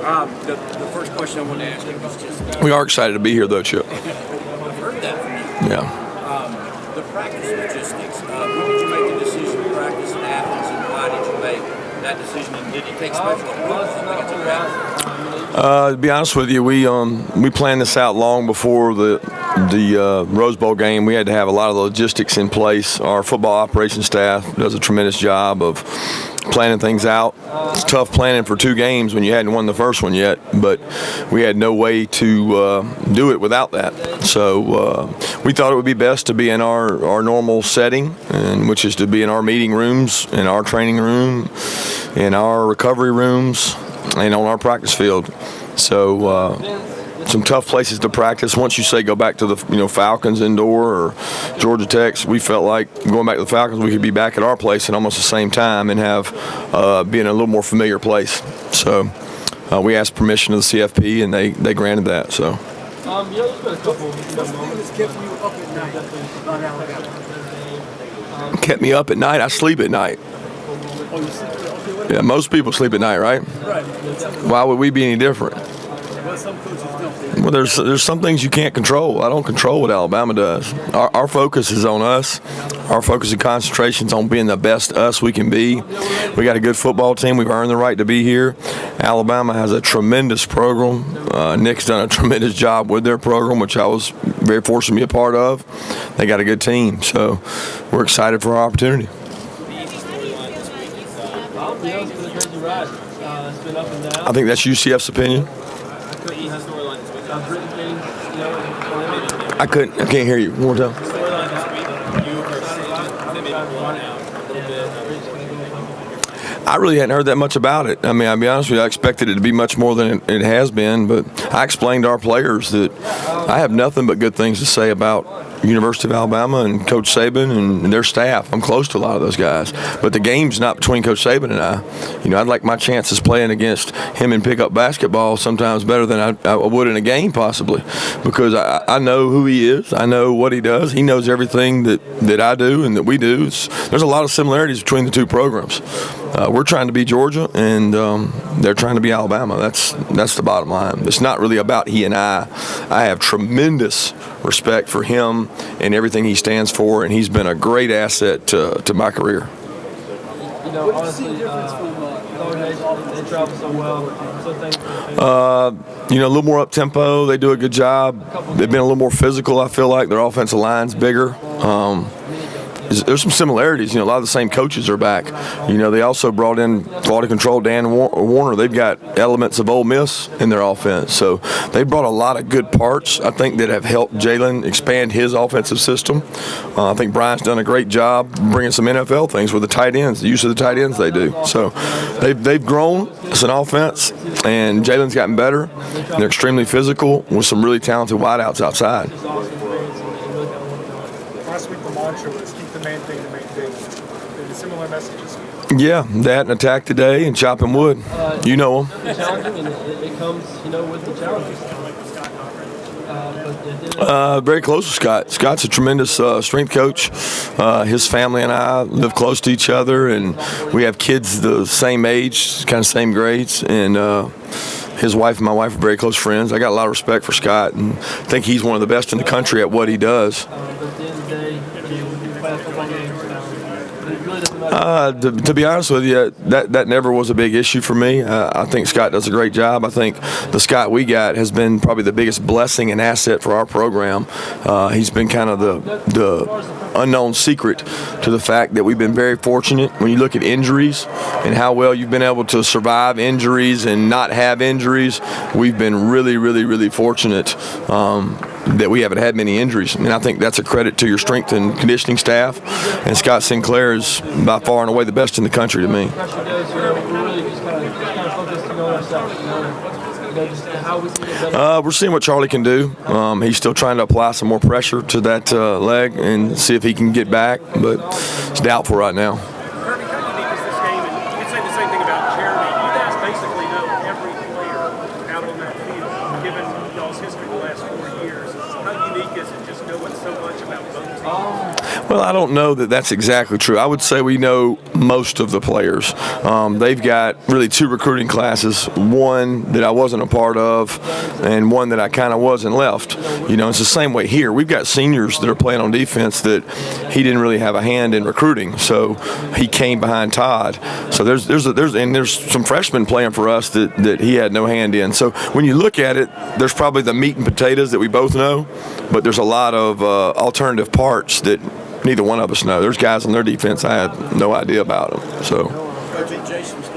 The first question I wanted to ask you was just. We are excited to be here, though, Chip. I've heard that from you. Yeah. The practice logistics. When did you make the decision to practice in Athens, and why did you make that decision? And did it take special approval from the To be honest with you, we planned this out long before the Rose Bowl game. We had to have a lot of the logistics in place. Our football operations staff does a tremendous job of planning things out. It's tough planning for 2 games when you hadn't won the first one yet, but we had no way to do it without that. So we thought it would be best to be in our normal setting, and which is to be in our meeting rooms, in our training room, in our recovery rooms, and on our practice field. So some tough places to practice. Once you say go back to the Falcons indoor or Georgia Tech's, we felt like going back to the Falcons, we could be back at our place at almost the same time and have be in a little more familiar place. So we asked permission of the CFP, and they granted that. So. Kept me up at night. I sleep at night. Yeah, most people sleep at night, right? Why would we be any different? Well, there's some things you can't control. I don't control what Alabama does. Our focus is on us. Our focus and concentration is on being the best us we can be. We got a good football team. We've earned the right to be here. Alabama has a tremendous program. Nick's done a tremendous job with their program, which I was very fortunate to be a part of. They got a good team, so we're excited for our opportunity. I think that's UCF's opinion. I can't hear you. One more time. I really hadn't heard that much about it. I mean, I'll be honest with you, I expected it to be much more than it has been, but I explained to our players that I have nothing but good things to say about University of Alabama and Coach Saban and their staff. I'm close to a lot of those guys, but the game's not between Coach Saban and I. I'd like my chances playing against him in pickup basketball sometimes better than I would in a game possibly, because I know who he is. I know what he does. He knows everything that I do and that we do. There's a lot of similarities between the two programs. We're trying to be Georgia, and they're trying to be Alabama. That's the bottom line. It's not really about he and I. I have tremendous respect for him and everything he stands for, and he's been a great asset to my career. Honestly, they travel so well. A little more up tempo. They do a good job. They've been a little more physical. I feel like their offensive line's bigger. There's some similarities. A lot of the same coaches are back. They also brought in quality control Dan Warner. They've got elements of Ole Miss in their offense. So they brought a lot of good parts, I think, that have helped Jalen expand his offensive system. I think Brian's done a great job bringing some NFL things with the tight ends, the use of the tight ends they do. So they've grown as an offense, and Jalen's gotten better. And they're extremely physical with some really talented wideouts outside. Last week the mantra was keep the main thing the main thing. The similar messages. Yeah, that and attack today and chopping wood. You know them. It's challenging, and it comes, with the challenges. Very close with Scott. Scott's a tremendous strength coach. His family and I live close to each other, and we have kids the same age, kind of same grades, and his wife and my wife are very close friends. I got a lot of respect for Scott, and think he's one of the best in the country at what he does. To be honest with you, that never was a big issue for me. I think Scott does a great job. I think the Scott we got has been probably the biggest blessing and asset for our program. He's been kind of the unknown secret to the fact that we've been very fortunate. When you look at injuries and how well you've been able to survive injuries and not have injuries, we've been really, really, really fortunate that we haven't had many injuries. And I think that's a credit to your strength and conditioning staff. And Scott Sinclair is by far and away the best in the country to me. We're seeing what Charlie can do. He's still trying to apply some more pressure to that leg and see if he can get back, but it's doubtful right now. Kirby, how unique is this game? And you could say the same thing about Jeremy. You guys basically know every player out on that field, given y'all's history the last 4 years. How unique is it just knowing so much about both teams? Well, I don't know that that's exactly true. I would say we know most of the players. They've got really 2 recruiting classes, one that I wasn't a part of and one that I kind of was and left. You know, it's the same way here. We've got seniors that are playing on defense that he didn't really have a hand in recruiting, so he came behind Todd. So there's some freshmen playing for us that he had no hand in. So when you look at it, there's probably the meat and potatoes that we both know, but there's a lot of alternative parts that neither one of us know. There's guys on their defense I had no idea about them. So. Coach, Jason's